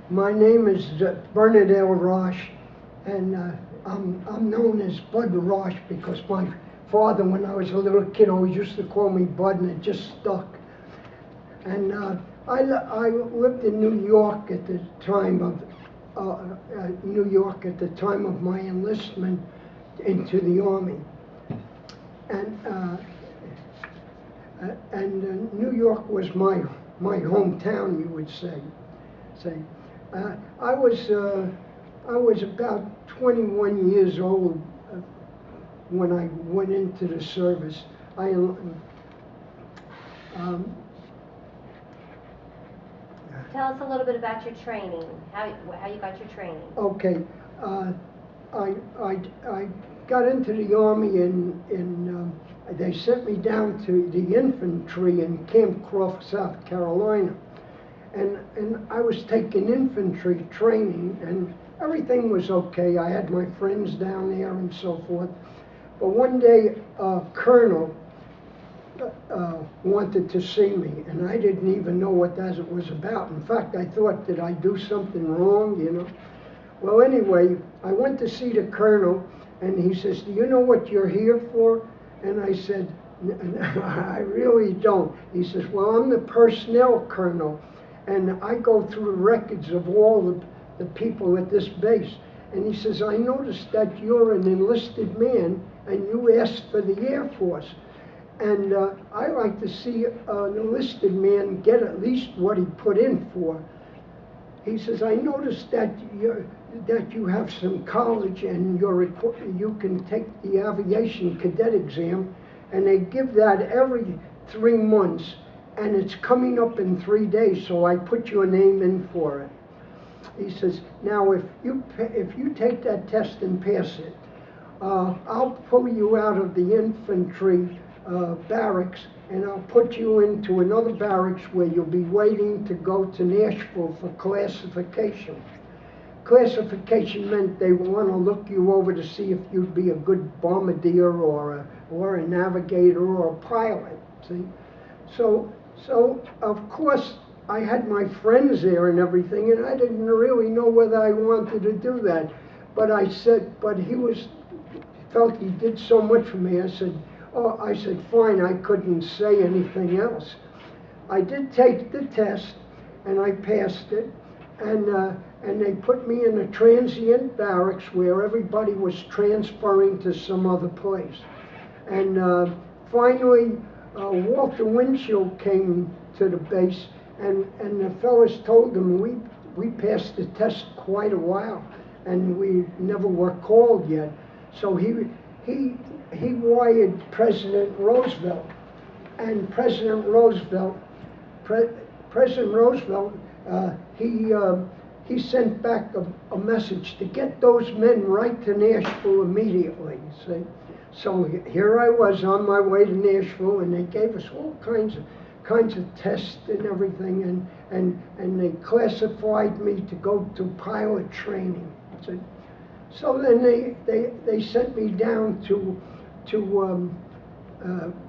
My name is Bernadette Rosch, and I'm known as Bud Rosch because my father, when I was a little kid, always used to call me Bud, and it just stuck. And I lived in New York at the time of my enlistment into the Army, and New York was my hometown, you would say. I was about 21 years old when I went into the service. Tell us a little bit about your training, how you got your training. Okay, I got into the Army and they sent me down to the infantry in Camp Croft, South Carolina. And I was taking infantry training, and everything was okay. I had my friends down there and so forth. But one day, a colonel wanted to see me, and I didn't even know what that was about. In fact, I thought, did I do something wrong, you know? Well, anyway, I went to see the colonel, and he says, do you know what you're here for? And I said, I really don't. He says, well, I'm the personnel colonel, and I go through the records of all the people at this base. And he says, I noticed that you're an enlisted man, and you asked for the Air Force. And I like to see an enlisted man get at least what he put in for. He says, I noticed that you have some college and you can take the aviation cadet exam, and they give that every 3 months, and it's coming up in 3 days, so I put your name in for it. He says, now if you take that test and pass it, I'll pull you out of the infantry barracks, and I'll put you into another barracks where you'll be waiting to go to Nashville for classification. Classification meant they want to look you over to see if you'd be a good bombardier or a navigator or a pilot, see? So of course, I had my friends there and everything, and I didn't really know whether I wanted to do that. But I said, but he felt he did so much for me. I said, fine, I couldn't say anything else. I did take the test, and I passed it, and they put me in a transient barracks where everybody was transferring to some other place. And finally, Walter Winchell came to the base, and the fellas told him, we passed the test quite a while, and we never were called yet. So he wired President Roosevelt, and President Roosevelt, he sent back a message to get those men right to Nashville immediately, see? So here I was on my way to Nashville, and they gave us all kinds of tests and everything, and they classified me to go to pilot training. See? So then they sent me down to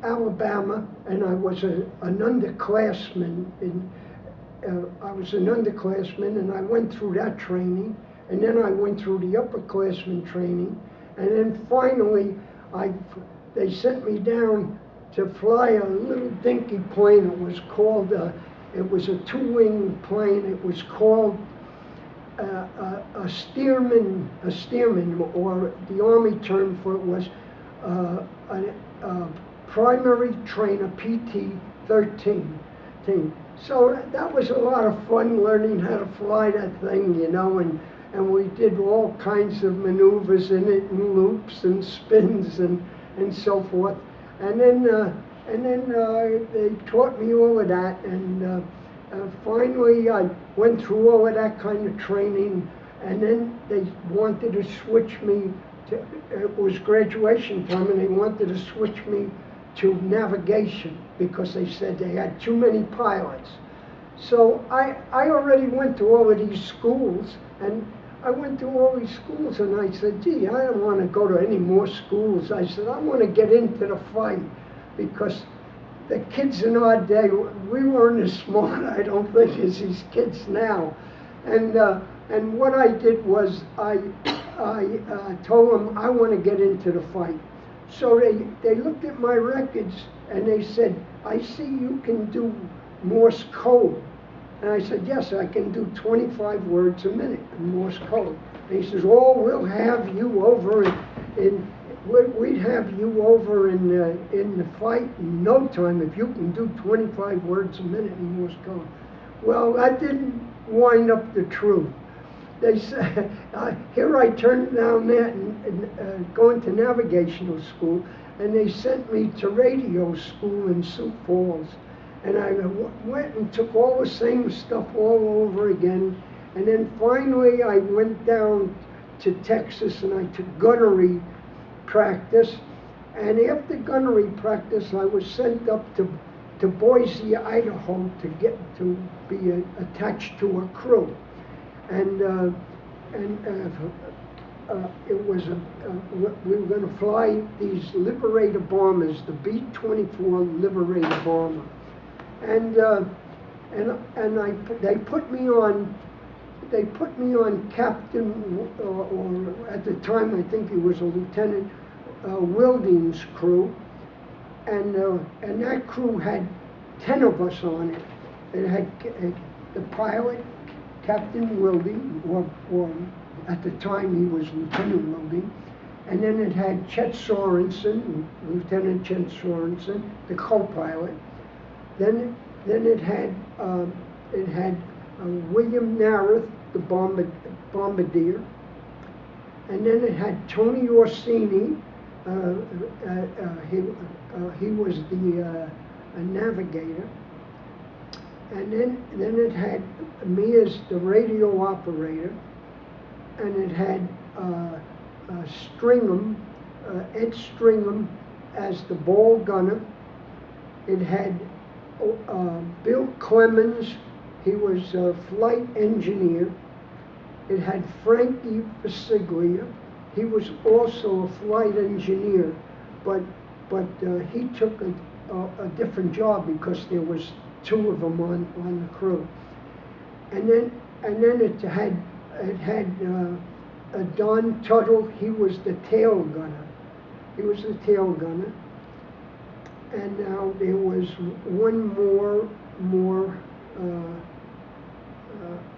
Alabama, and I was an underclassman. I was an underclassman, and I went through that training, and then I went through the upperclassman training, and then finally they sent me down to fly a little dinky plane. It was called it was a 2-wing plane. It was called a steerman, or the Army term for it was a primary trainer, PT-13. So that was a lot of fun, learning how to fly that thing, you know, and we did all kinds of maneuvers in it, and loops and spins and so forth. And then they taught me all of that, and finally I went through all of that kind of training, and then they wanted to switch me to, it was graduation time, and they wanted to switch me to navigation because they said they had too many pilots. So I already went to all of these schools, and I went to all these schools, and I said, gee, I don't want to go to any more schools. I said, I want to get into the fight, because the kids in our day, we weren't as smart, I don't think, as these kids now. And what I did was I told them I want to get into the fight. So they looked at my records and they said, I see you can do Morse code. And I said, yes, I can do 25 words a minute in Morse code. And he says, oh, we'll have you over we'd have you over in the fight in no time if you can do 25 words a minute in Morse code. Well, that didn't wind up the truth. They said, here I turned down that and going to navigational school, and they sent me to radio school in Sioux Falls. And I went and took all the same stuff all over again. And then finally I went down to Texas and I took gunnery practice. And after gunnery practice, I was sent up to Boise, Idaho to be attached to a crew. And it was we were going to fly these Liberator bombers, the B-24 Liberator bomber. And they put me on Captain, or at the time I think he was a Lieutenant, Wilding's crew, and that crew had 10 of us on it. It had the pilot, Captain Wilding, or at the time he was Lieutenant Wilding, and then it had Chet Sorensen, Lieutenant Chet Sorensen, the co-pilot. Then it had William Nareth, the bombardier, and then it had Tony Orsini. He was the navigator, and then it had me as the radio operator, and it had Stringham, Ed Stringham, as the ball gunner. It had Bill Clemens, he was a flight engineer. It had Frankie Fasiglia, he was also a flight engineer, but he took a different job because there was 2 of them on the crew. And then it had Don Tuttle, he was the tail gunner. He was the tail gunner. And now there was one more,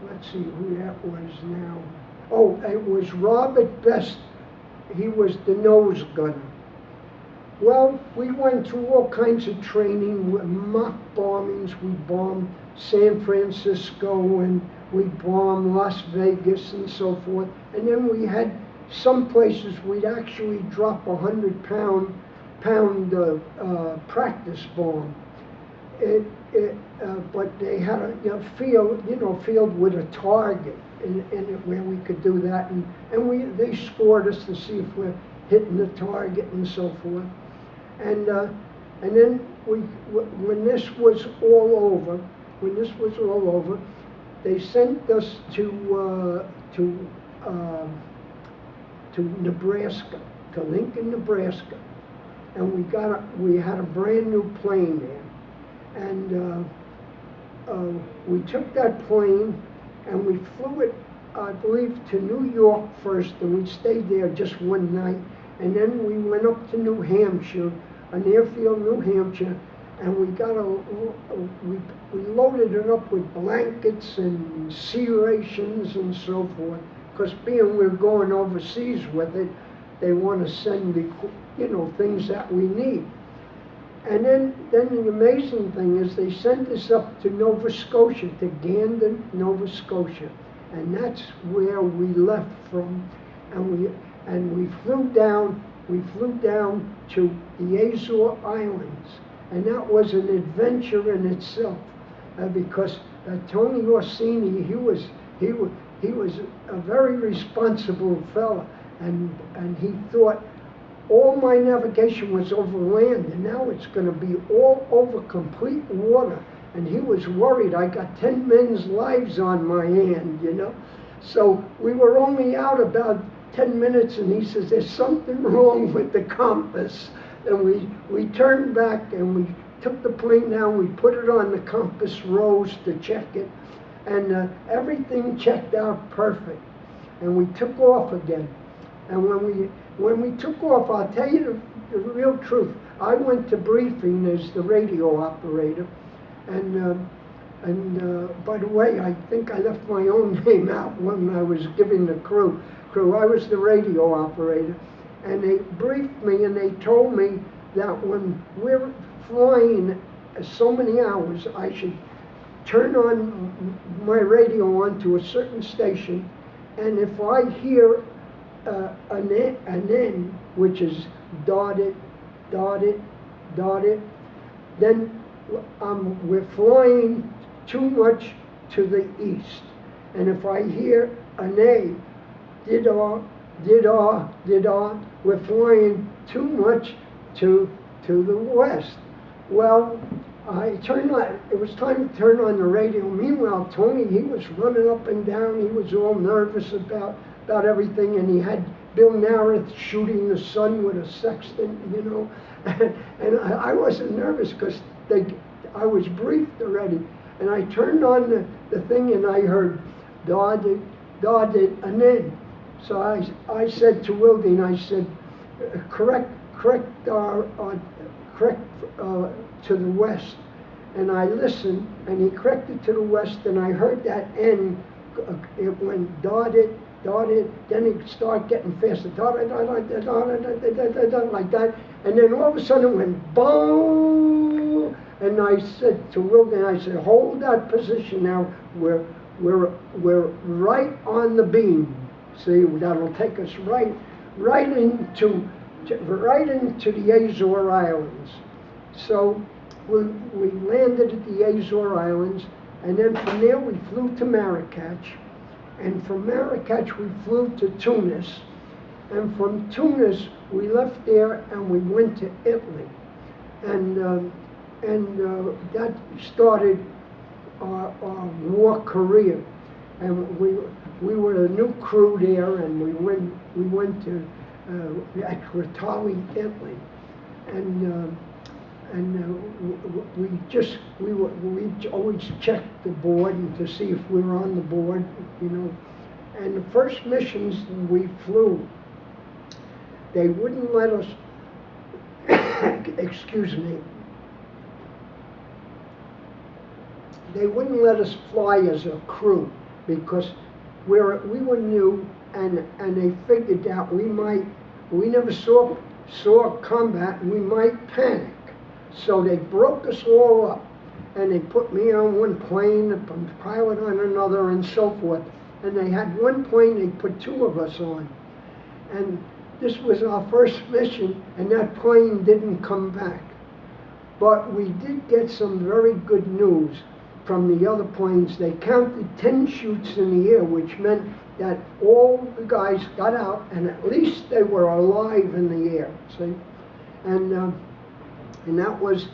let's see who that was now. Oh, it was Robert Best. He was the nose gunner. Well, we went through all kinds of training, mock bombings. We bombed San Francisco and we bombed Las Vegas and so forth. And then we had some places we'd actually drop 100-pound practice bomb. But they had a field with a target in it where we could do that, and they scored us to see if we're hitting the target and so forth. And then when this was all over, they sent us to Nebraska, to Lincoln, Nebraska. And we had a brand new plane there, and we took that plane and we flew it, I believe, to New York first, and we stayed there just one night, and then we went up to New Hampshire, an airfield, New Hampshire, and we loaded it up with blankets and sea rations and so forth, because being we're going overseas with it, they want to send the things that we need. And then the amazing thing is they sent us up to Nova Scotia, to Gandon, Nova Scotia, and that's where we left from. And we flew down to the Azore Islands, and that was an adventure in itself, because Tony Orsini, he was a very responsible fella, and he thought all my navigation was over land, and now it's going to be all over complete water. And he was worried. I got 10 men's lives on my hand, So we were only out about 10 minutes, and he says, there's something wrong with the compass. And we turned back, and we took the plane down, we put it on the compass rose to check it. and everything checked out perfect. And we took off again. And when we took off, I'll tell you the real truth. I went to briefing as the radio operator, and by the way, I think I left my own name out when I was giving the crew. I was the radio operator, and they briefed me and they told me that when we're flying so many hours, I should turn on my radio onto a certain station, and if I hear an N, which is dotted, then we're flying too much to the east. And if I hear an A, we're flying too much to the west. Well, it was time to turn on the radio. Meanwhile, Tony, he was running up and down. He was all nervous about everything, and he had Bill Nareth shooting the sun with a sextant, you know. And I wasn't nervous because I was briefed already. And I turned on the thing and I heard dotted, and then. So I said to Wilding, I said, correct to the west. And I listened, and he corrected to the west, and I heard that N, it went dotted, then it started getting faster, dotted, like that, and then all of a sudden it went boom, and I said to Wilden, I said, hold that position now, we're right on the beam, see, that'll take us right into the Azore Islands. So we landed at the Azore Islands, and then from there we flew to Marrakech, and from Marrakech we flew to Tunis, and from Tunis we left there and we went to Italy, and that started our war career, and we were a new crew there, and we went to Ecbatali, Italy, and we always checked the board and to see if we were on the board, you know. And the first missions we flew, they wouldn't let us, excuse me, they wouldn't let us fly as a crew because we were new, and they figured that we never saw combat and we might panic. So they broke us all up, and they put me on one plane, a pilot on another, and so forth. And they had one plane they put two of us on. And this was our first mission, and that plane didn't come back. But we did get some very good news from the other planes. They counted 10 shoots in the air, which meant that all the guys got out, and at least they were alive in the air, see? And that was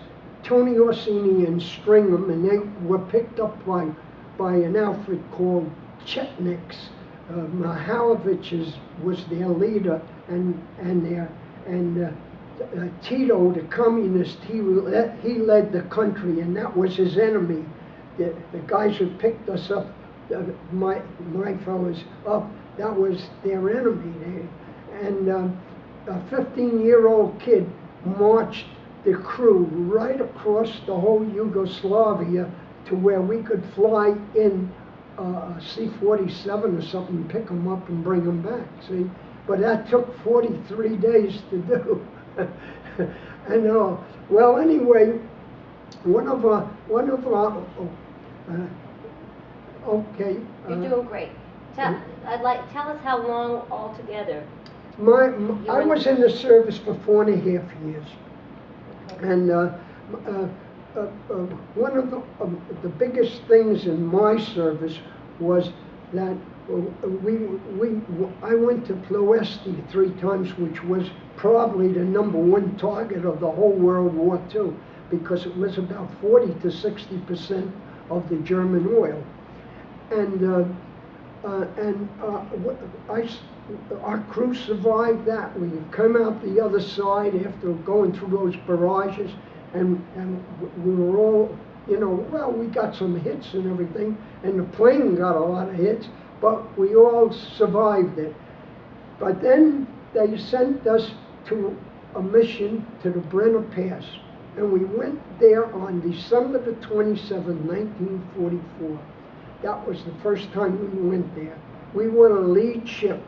Tony Orsini and Stringham, and they were picked up by an outfit called Chetniks. Mihaljevic was their leader, and Tito, the communist, he led the country, and that was his enemy. The guys who picked us up, my fellows up, that was their enemy. And a 15-year-old kid marched the crew right across the whole Yugoslavia to where we could fly in a C-47 or something, and pick them up and bring them back, see? But that took 43 days to do. And well, anyway, one of our okay. You're doing great. Tell us how long altogether. I was in the service for 4.5 years. Okay. And one of the biggest things in my service was that I went to Ploesti 3 times, which was probably the #1 target of the whole World War II, because it was about 40 to 60% of the German oil. And our crew survived that. We came out the other side after going through those barrages, and we were all you know, well, we got some hits and everything, and the plane got a lot of hits, but we all survived it. But then they sent us to a mission to the Brenner Pass, and we went there on December the 27th, 1944. That was the first time we went there. We were a lead ship,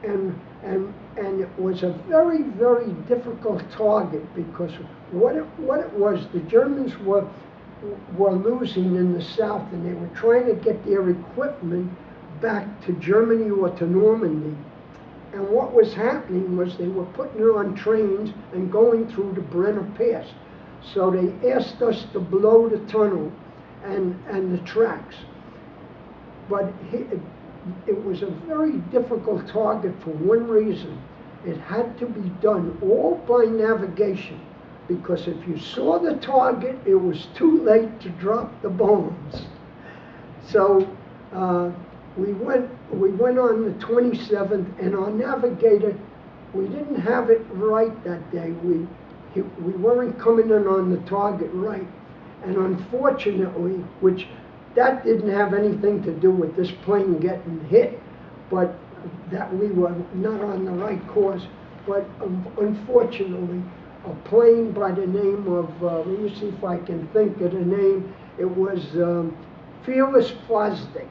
and it was a very, very difficult target, because what it was, the Germans were losing in the south, and they were trying to get their equipment back to Germany or to Normandy. And what was happening was they were putting it on trains and going through the Brenner Pass. So they asked us to blow the tunnel and the tracks. But it was a very difficult target for one reason. It had to be done all by navigation, because if you saw the target, it was too late to drop the bombs. So we went on the 27th, and our navigator, we didn't have it right that day. We weren't coming in on the target right. And unfortunately, which that didn't have anything to do with this plane getting hit, but that we were not on the right course. But unfortunately, a plane by the name of, let me see if I can think of the name, it was Fearless Fosdick.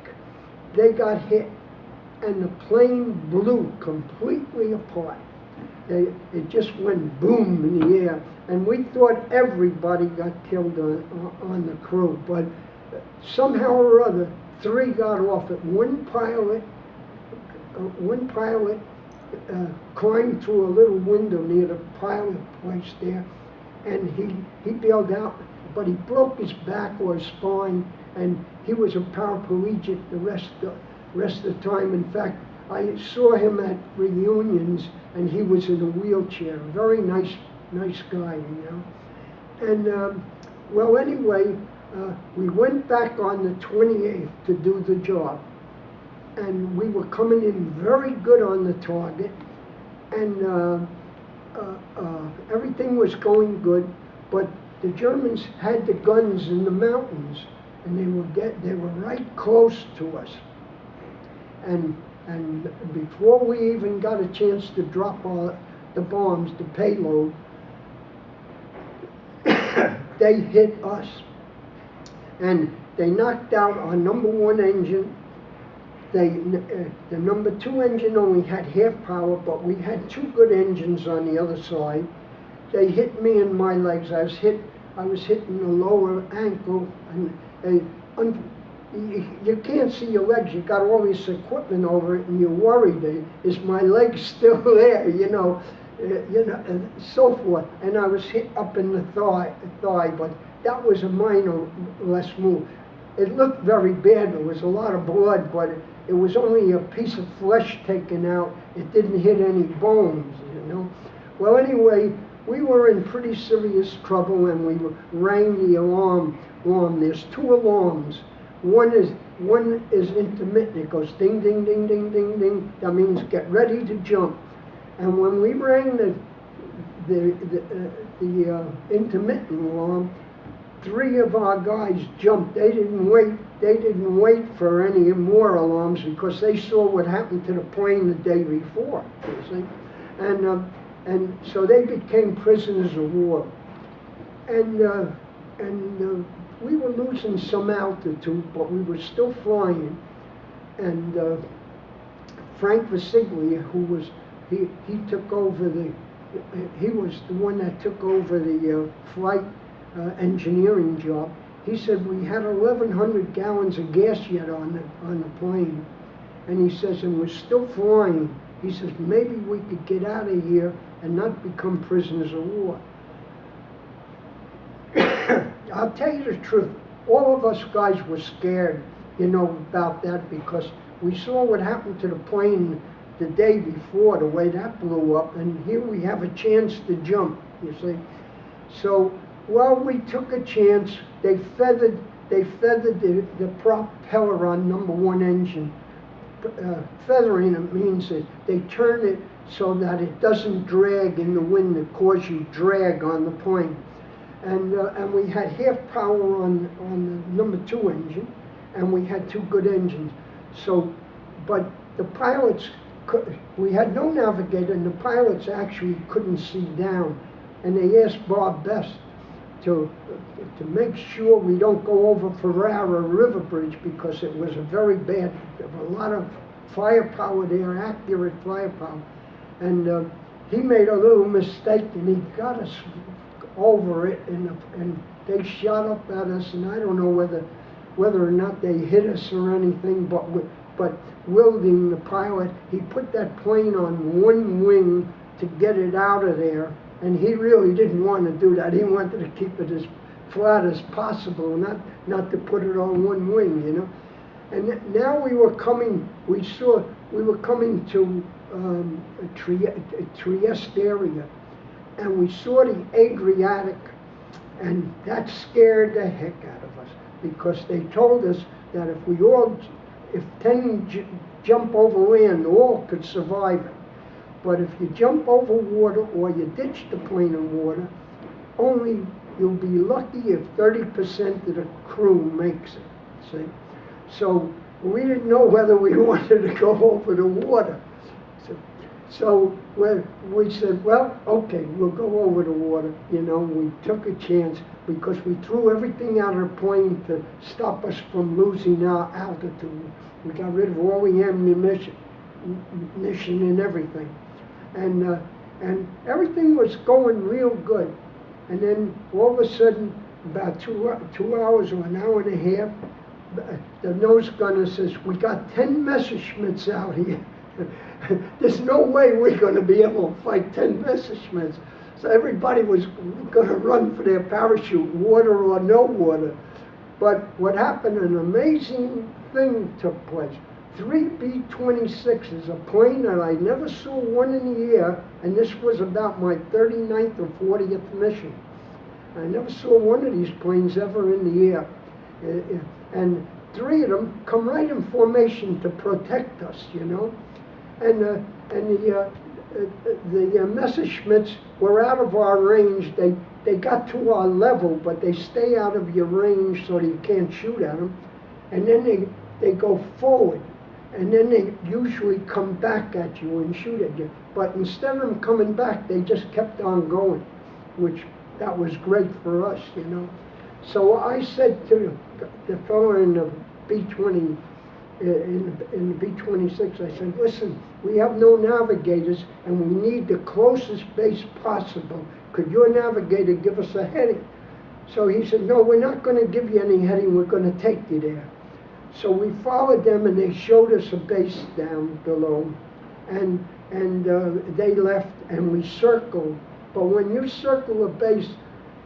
They got hit, and the plane blew completely apart. It just went boom in the air, and we thought everybody got killed on the crew, but somehow or other, 3 got off it. One pilot climbed through a little window near the pilot place there, and he bailed out, but he broke his back or his spine, and he was a paraplegic the rest of the time. In fact, I saw him at reunions, and he was in a wheelchair. Very nice guy, you know. And well, anyway, we went back on the 28th to do the job, and we were coming in very good on the target, and everything was going good, but the Germans had the guns in the mountains, and they were right close to us. And before we even got a chance to drop the bombs, the payload, they hit us. And they knocked out our #1 engine. The #2 engine only had half power, but we had 2 good engines on the other side. They hit me in my legs. I was hit in the lower ankle, and you can't see your legs. You got all this equipment over it, and you're worried. Is my leg still there? You know, and so forth. And I was hit up in the thigh, but that was a minor less move. It looked very bad. There was a lot of blood, but it was only a piece of flesh taken out. It didn't hit any bones, you know. Well, anyway, we were in pretty serious trouble, and we rang the alarm. There's 2 alarms. One is intermittent. It goes ding, ding, ding, ding, ding, ding. That means get ready to jump. And when we rang the intermittent alarm, 3 of our guys jumped. They didn't wait for any more alarms, because they saw what happened to the plane the day before, you see. And so they became prisoners of war. And we were losing some altitude, but we were still flying. And Frank Vasiglia, he took over he was the one that took over the flight engineering job. He said we had 1,100 gallons of gas yet on the plane, and he says, and we're still flying. He says maybe we could get out of here and not become prisoners of war. I'll tell you the truth. All of us guys were scared, you know, about that, because we saw what happened to the plane the day before, the way that blew up, and here we have a chance to jump, you see. So, well, we took a chance. They feathered the propeller on #1 engine. Feathering it means that they turn it so that it doesn't drag in the wind that cause you drag on the plane. and we had half power on the #2 engine, and we had 2 good engines. So, but the pilots, we had no navigator, and the pilots actually couldn't see down, and they asked Bob Best to make sure we don't go over Ferrara River Bridge, because it was a very bad, a lot of firepower there, accurate firepower, and he made a little mistake, and he got us over it, and they shot up at us, and I don't know whether or not they hit us or anything, but Wilding, the pilot, he put that plane on one wing to get it out of there, and he really didn't want to do that. He wanted to keep it as flat as possible, not to put it on one wing, you know. And now we were coming to Trieste area, and we saw the Adriatic, and that scared the heck out of us, because they told us that if 10 jump over land, all could survive it. But if you jump over water or you ditch the plane in water, only you'll be lucky if 30% of the crew makes it, see? So we didn't know whether we wanted to go over the water. So we said, well, okay, we'll go over the water. You know, we took a chance, because we threw everything out of the plane to stop us from losing our altitude. We got rid of all the ammunition and everything. And everything was going real good. And then all of a sudden, about 2 hours or an hour and a half, the nose gunner says, we got 10 Messerschmitts out here. There's no way we're going to be able to fight 10 Messerschmitts. So everybody was going to run for their parachute, water or no water. But what happened, an amazing thing took place. 3 B-26s, a plane that I never saw one in the air, and this was about my 39th or 40th mission. I never saw one of these planes ever in the air. And 3 of them come right in formation to protect us, you know. And the Messerschmitts were out of our range. They got to our level, but they stay out of your range so that you can't shoot at them. And then they go forward, and then they usually come back at you and shoot at you. But instead of them coming back, they just kept on going, which that was great for us, you know. So I said to the fellow in the B-20, in the B-26, I said, listen, we have no navigators, and we need the closest base possible. Could your navigator give us a heading? So he said, no, we're not going to give you any heading, we're going to take you there. So we followed them, and they showed us a base down below, and they left, and we circled. But when you circle a base,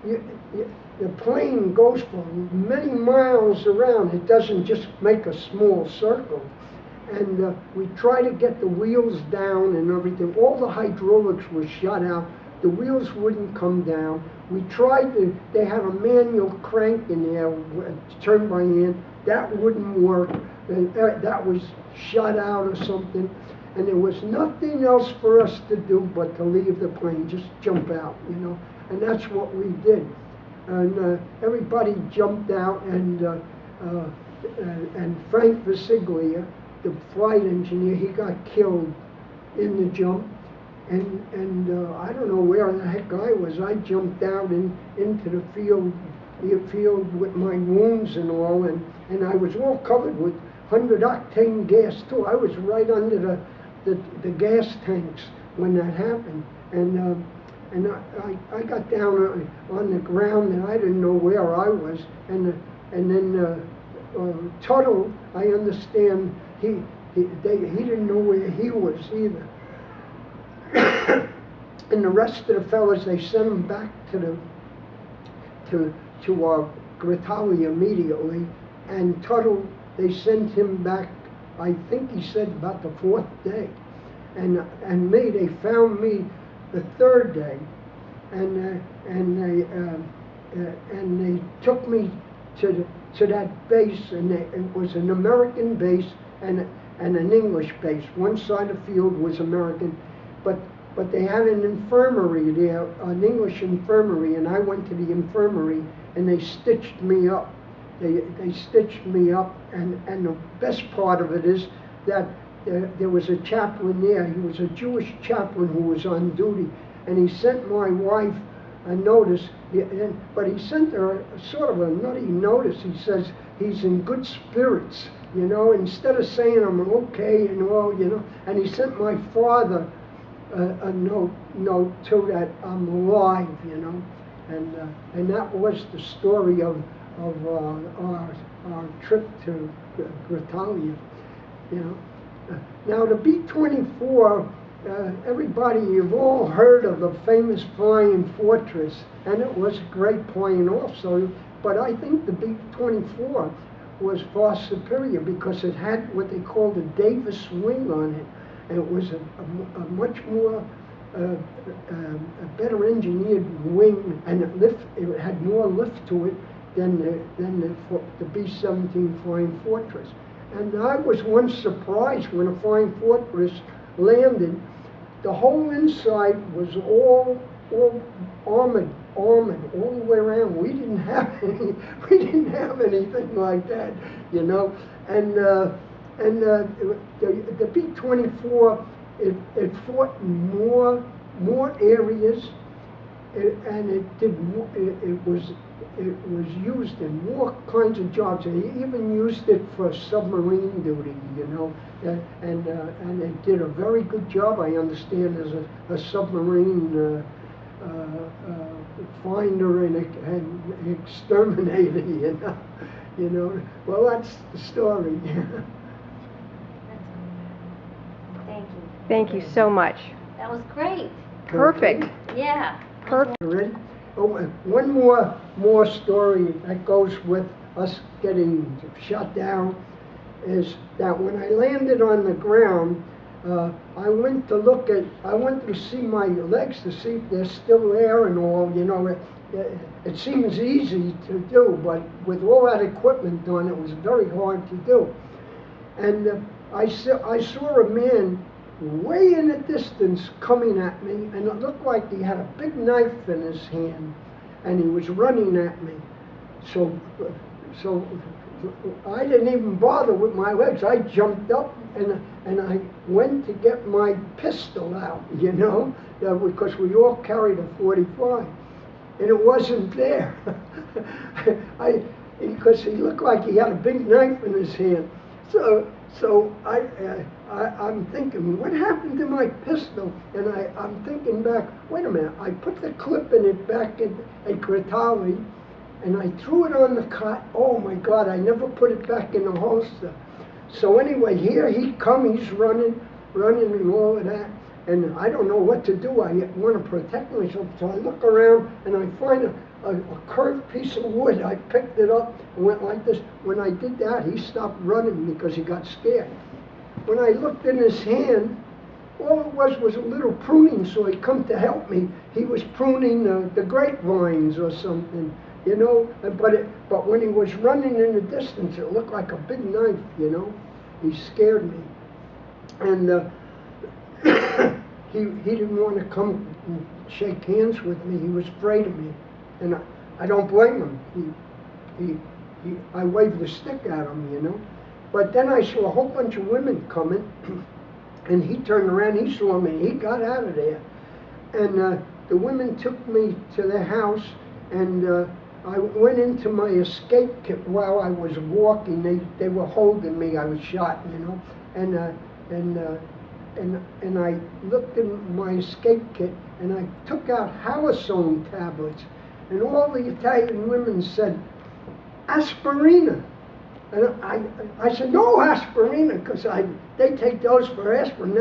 the plane goes for many miles around. It doesn't just make a small circle. And we try to get the wheels down and everything. All the hydraulics were shut out. The wheels wouldn't come down. We tried they had a manual crank in there, turned by hand. That wouldn't work. That was shut out or something. And there was nothing else for us to do but to leave the plane, just jump out, you know. And that's what we did. And everybody jumped out, and Frank Visiglia, the flight engineer, he got killed in the jump. And I don't know where the heck I was. I jumped out into the field with my wounds and all, and I was all covered with 100-octane gas too. I was right under the gas tanks when that happened. And I got down on the ground, and I didn't know where I was. And then Tuttle, I understand, he didn't know where he was either. And the rest of the fellas, they sent him back to Gritali immediately. And Tuttle, they sent him back, I think he said about the 4th day. And they found me the 3rd day, and they took me to that base, and it was an American base and an English base. One side of the field was American, but but they had an infirmary there, an English infirmary, and I went to the infirmary, and they stitched me up. They stitched me up, and the best part of it is that there was a chaplain there. He was a Jewish chaplain who was on duty, and he sent my wife a notice, but he sent her sort of a nutty notice. He says he's in good spirits, you know, instead of saying I'm okay and all, you know, and he sent my father a note too that I'm alive, you know, and that was the story of our trip to Gritalia, you know. Now the B-24, everybody, you've all heard of the famous Flying Fortress, and it was a great plane also, but I think the B-24 was far superior because it had what they called a Davis wing on it, and it was a much more, a better engineered wing, and it had more lift to it than the B-17 Flying Fortress. And I was once surprised when a Flying Fortress landed. The whole inside was all armored all the way around. We didn't have anything like that, you know. And the B-24, it fought in more areas, and it was used in more kinds of jobs. They even used it for submarine duty, you know, and it did a very good job, I understand, as a submarine finder and exterminator, you know. Well, that's the story. Thank you. Thank you so much. That was great. Perfect. Yeah. Perfect. Ready? Oh, one more story that goes with us getting shot down is that when I landed on the ground, I went to see my legs to see if they're still there and all, you know. It seems easy to do, but with all that equipment on, it was very hard to do. And I saw a man way in the distance coming at me, and it looked like he had a big knife in his hand, and he was running at me. So I didn't even bother with my legs. I jumped up and I went to get my pistol out, you know, because we all carried a .45, and it wasn't there. Because he looked like he had a big knife in his hand. So I'm thinking, what happened to my pistol? And I'm thinking back, wait a minute, I put the clip in it back at Gritalia, and I threw it on the cot. Oh my God, I never put it back in the holster. So anyway, here he comes, he's running and all of that, and I don't know what to do. I want to protect myself, so I look around and I find a curved piece of wood. I picked it up and went like this. When I did that, he stopped running because he got scared. When I looked in his hand, all it was a little pruning saw. He come to help me. He was pruning the grapevines or something, you know. But when he was running in the distance, it looked like a big knife, you know. He scared me, and he didn't want to come and shake hands with me. He was afraid of me. And I don't blame him. I waved the stick at him, you know. But then I saw a whole bunch of women coming, and he turned around, he saw me, and he got out of there. And the women took me to their house, and I went into my escape kit while I was walking. They were holding me. I was shot, you know. And I looked in my escape kit, and I took out halazone tablets. And all the Italian women said, aspirina. And I said, no aspirina, because they take those for aspirin.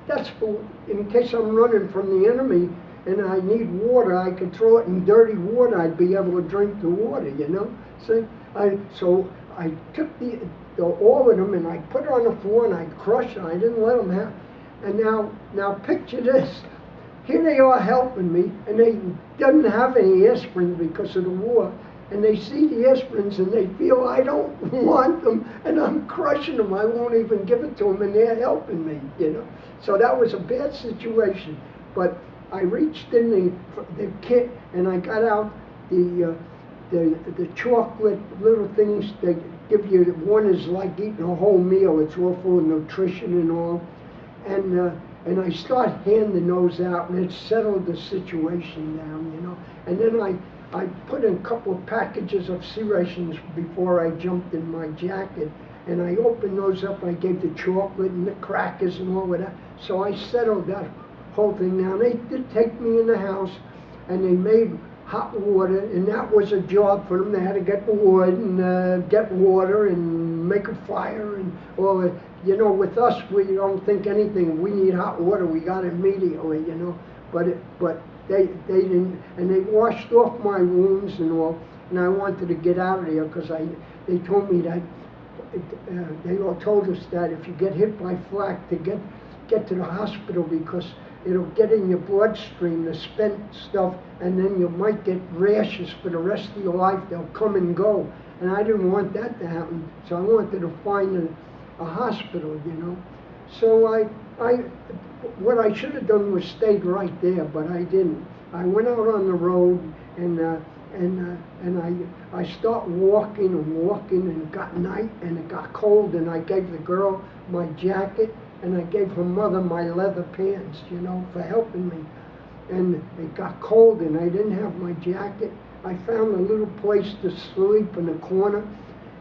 That's for, in case I'm running from the enemy and I need water, I could throw it in dirty water, I'd be able to drink the water, you know. So I took all of them and I put it on the floor and I crushed it. I didn't let them have. And now picture this. Here they are helping me, and they didn't have any aspirin because of the war, and they see the aspirins and they feel I don't want them, and I'm crushing them. I won't even give it to them, and they're helping me, you know. So that was a bad situation. But I reached in the kit and I got out the chocolate little things they give you. One is like eating a whole meal. It's all full of nutrition and all. And I start handing those out, and it settled the situation down, you know. And then I put in a couple of packages of sea rations before I jumped in my jacket, and I opened those up. I gave the chocolate and the crackers and all of that. So I settled that whole thing down. They did take me in the house, and they made hot water, and that was a job for them. They had to get the wood and get water and make a fire and all that. You know, with us, we don't think anything. We need hot water, we got it immediately, you know. But they didn't, and they washed off my wounds and all. And I wanted to get out of there because they told me that they all told us that if you get hit by flak, to get to the hospital because it'll get in your bloodstream, the spent stuff, and then you might get rashes for the rest of your life. They'll come and go, and I didn't want that to happen. So I wanted to find a hospital, you know. So what I should have done was stayed right there, but I didn't. I went out on the road and I start walking and it got night and it got cold, and I gave the girl my jacket and I gave her mother my leather pants, you know, for helping me. And it got cold and I didn't have my jacket. I found a little place to sleep in a corner,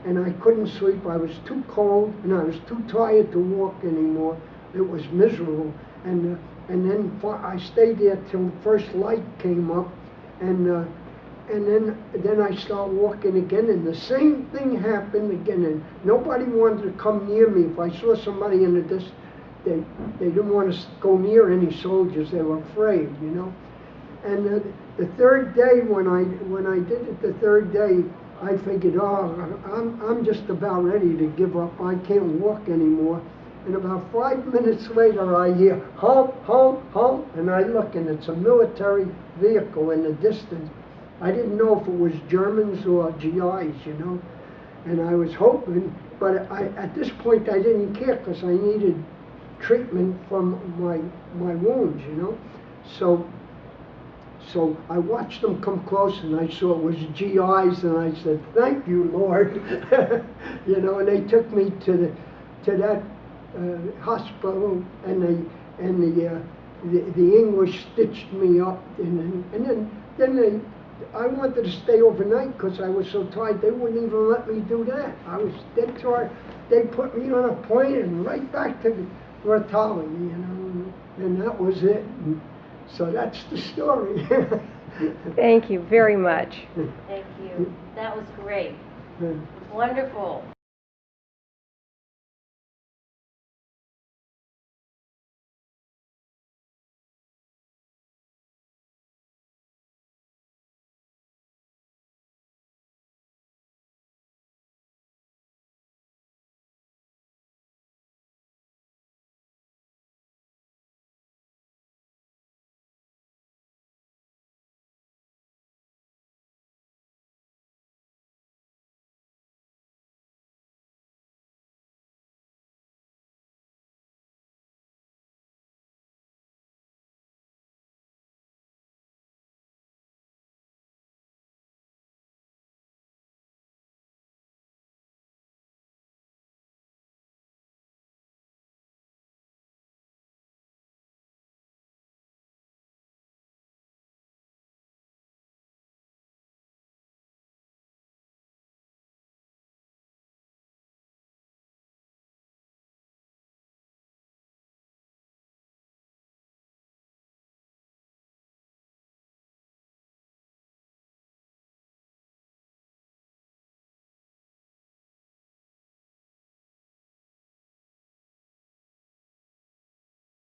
and I couldn't sleep. I was too cold and I was too tired to walk anymore. It was miserable. And then I stayed there till first light came up, and then I started walking again, and the same thing happened again. And nobody wanted to come near me. If I saw somebody in the distance, they didn't want to go near any soldiers. They were afraid, you know. And the third day, when I did it, the third day, I figured, oh, I'm just about ready to give up. I can't walk anymore. And about 5 minutes later, I hear honk, honk, honk, and I look, and it's a military vehicle in the distance. I didn't know if it was Germans or GIs, you know. And I was hoping, but at this point I didn't care because I needed treatment from my wounds, you know. So I watched them come close, and I saw it was GIs, and I said, "Thank you, Lord," you know. And they took me to that hospital, and the English stitched me up, and then I wanted to stay overnight because I was so tired. They wouldn't even let me do that. I was dead tired. They put me on a plane and right back to Rotali, you know, and that was it. And so that's the story. Thank you very much. Thank you. That was great. Wonderful.